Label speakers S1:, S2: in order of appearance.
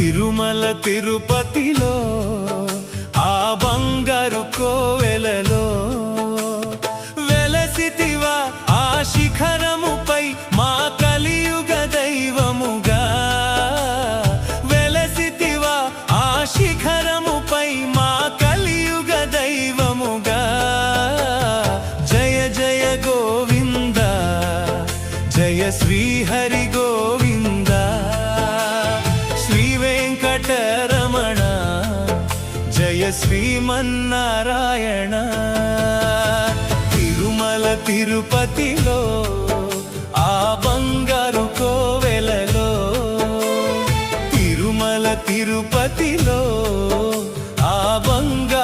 S1: తిరుమల తిరుపతిలో ఆ బంగారు కోవెలలో వెలసితివా ఆ శిఖరముపై మా కలియుగ దైవముగా వెలసితివా ఆ శిఖరముపై మా కలియుగ దైవముగా జయ జయ గోవింద జయ శ్రీహరి గోవింద శ్రీ వెంకటరమణ జయ శ్రీమన్నారాయణ తిరుమల తిరుపతిలో ఆ బంగారు కోవెలలో తిరుమల తిరుపతిలో ఆ బంగారు